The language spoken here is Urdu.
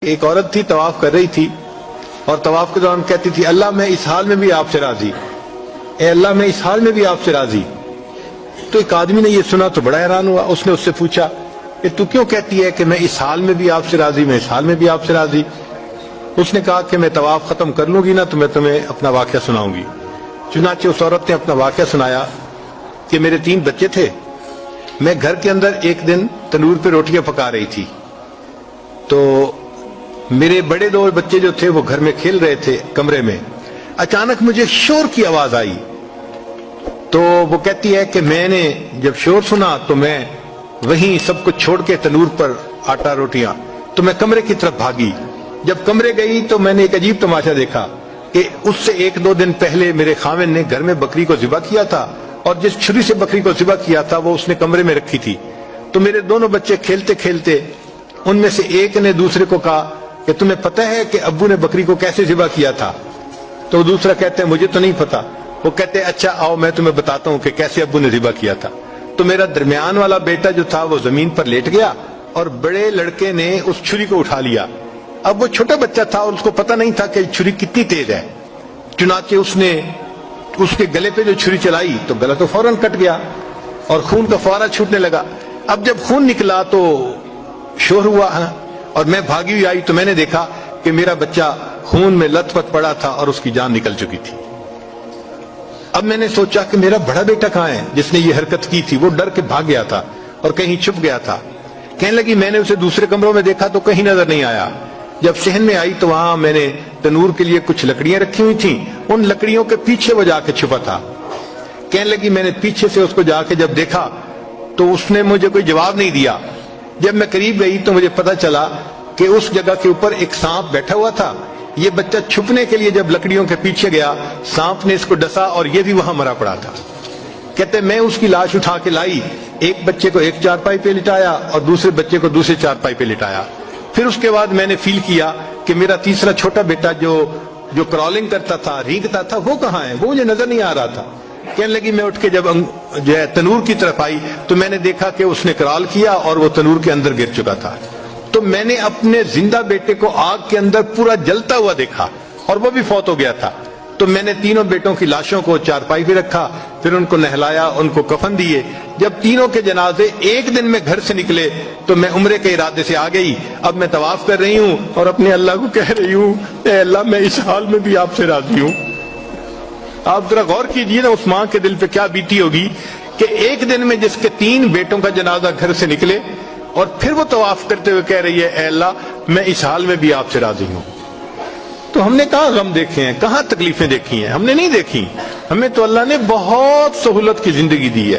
ایک عورت تھی طواف کر رہی تھی اور طواف کے دوران کہتی تھی اللہ میں اس حال میں بھی آپ سے راضی، اے اللہ میں اس حال میں بھی آپ سے راضی۔ تو ایک آدمی نے یہ سنا تو بڑا حیران ہوا، اس نے اس سے پوچھا کہ تو کیوں کہتی ہے کہ میں اس حال میں بھی آپ سے راضی، میں اس حال میں بھی آپ سے راضی؟ اس نے کہا کہ میں طواف ختم کر لوں گی نا تو میں تمہیں اپنا واقعہ سناؤں گی۔ چنانچہ اس عورت نے اپنا واقعہ سنایا کہ میرے 3 بچے تھے، میں گھر کے اندر ایک دن تنور پہ روٹیاں پکا رہی تھی تو میرے بڑے 2 بچے جو تھے وہ گھر میں کھیل رہے تھے کمرے میں، اچانک مجھے شور کی آواز آئی تو وہ کہتی ہے کہ میں نے جب شور سنا تو میں وہیں سب کچھ چھوڑ کے تنور پر آٹا روٹیاں تو میں کمرے کی طرف بھاگی۔ جب کمرے گئی تو میں نے ایک عجیب تماشا دیکھا کہ اس سے 1-2 دن پہلے میرے خاوند نے گھر میں بکری کو ذبح کیا تھا اور جس چھری سے بکری کو ذبح کیا تھا وہ اس نے کمرے میں رکھی تھی۔ تو میرے دونوں بچے کھیلتے کھیلتے ان میں سے ایک نے دوسرے کو کہا کہ تمہیں پتہ ہے کہ ابو نے بکری کو کیسے ذبح کیا تھا؟ تو دوسرا کہتے ہیں مجھے تو نہیں پتا۔ وہ کہتے ہیں اچھا آؤ میں تمہیں بتاتا ہوں کہ کیسے ابو نے ذبح کیا تھا۔ تو میرا درمیان والا بیٹا جو تھا وہ زمین پر لیٹ گیا اور بڑے لڑکے نے اس چھری کو اٹھا لیا۔ اب وہ چھوٹا بچہ تھا اور اس کو پتہ نہیں تھا کہ چھری کتنی تیز ہے، چنانچہ اس نے اس کے گلے پہ جو چھری چلائی تو گلا تو فوراً کٹ گیا اور خون کا فوارہ چھوٹنے لگا۔ اب جب خون نکلا تو شور ہوا اور میں بھاگی ہوئی آئی تو میں نے دیکھا کہ میرا بچہ خون میں لت پت پڑا تھا اور اس کی جان نکل چکی تھی۔ اب میں نے سوچا کہ میرا بڑا بیٹا کہاں ہے جس نے یہ حرکت کی تھی؟ وہ ڈر کے بھاگ گیا تھا اور کہیں چھپ گیا تھا۔ کہنے لگی میں نے اسے دوسرے کمروں میں دیکھا تو کہیں نظر نہیں آیا۔ جب صحن میں آئی تو وہاں میں نے تنور کے لیے کچھ لکڑیاں رکھی ہوئی تھیں، ان لکڑیوں کے پیچھے وہ جا کے چھپا تھا۔ کہنے لگی میں نے پیچھے سے اس کو جا کے جب دیکھا تو اس نے مجھے کوئی جواب نہیں دیا۔ جب میں قریب گئی تو مجھے پتہ چلا کہ اس جگہ کے اوپر ایک سانپ بیٹھا ہوا تھا۔ یہ بچہ چھپنے کے لیے جب لکڑیوں کے پیچھے گیا سانپ نے اس کو ڈسا اور یہ بھی وہاں مرا پڑا تھا۔ کہتے میں اس کی لاش اٹھا کے لائی، ایک بچے کو ایک چارپائی پہ لٹایا اور دوسرے بچے کو دوسرے چارپائی پہ لٹایا۔ پھر اس کے بعد میں نے فیل کیا کہ میرا تیسرا چھوٹا بیٹا جو کرالنگ کرتا تھا، رینگتا تھا، وہ کہاں ہے؟ وہ مجھے نظر نہیں آ رہا تھا۔ کہنے لگی میں اٹھ کے جب جو ہے تنور کی طرف آئی تو میں نے دیکھا کہ اس نے کرال کیا اور وہ تنور کے اندر گر چکا تھا۔ تو میں نے اپنے زندہ بیٹے کو آگ کے اندر پورا جلتا ہوا دیکھا اور وہ بھی فوت ہو گیا تھا۔ تو میں نے تینوں بیٹوں کی لاشوں کو چارپائی پہ رکھا، پھر ان کو نہلایا، ان کو کفن دیے۔ جب تینوں کے جنازے ایک دن میں گھر سے نکلے تو میں عمرے کے ارادے سے آ گئی۔ اب میں طواف کر رہی ہوں اور اپنے اللہ کو کہہ رہی ہوں اے اللہ میں اس حال میں بھی آپ سے راضی ہوں۔ آپ ذرا غور کیجئے نا اس ماں کے دل پہ کیا بیتی ہوگی کہ ایک دن میں جس کے 3 بیٹوں کا جنازہ گھر سے نکلے اور پھر وہ طواف کرتے ہوئے کہہ رہی ہے اے اللہ میں اس حال میں بھی آپ سے راضی ہوں۔ تو ہم نے کہاں غم دیکھے ہیں، کہاں تکلیفیں دیکھی ہیں؟ ہم نے نہیں دیکھی۔ ہمیں تو اللہ نے بہت سہولت کی زندگی دی ہے۔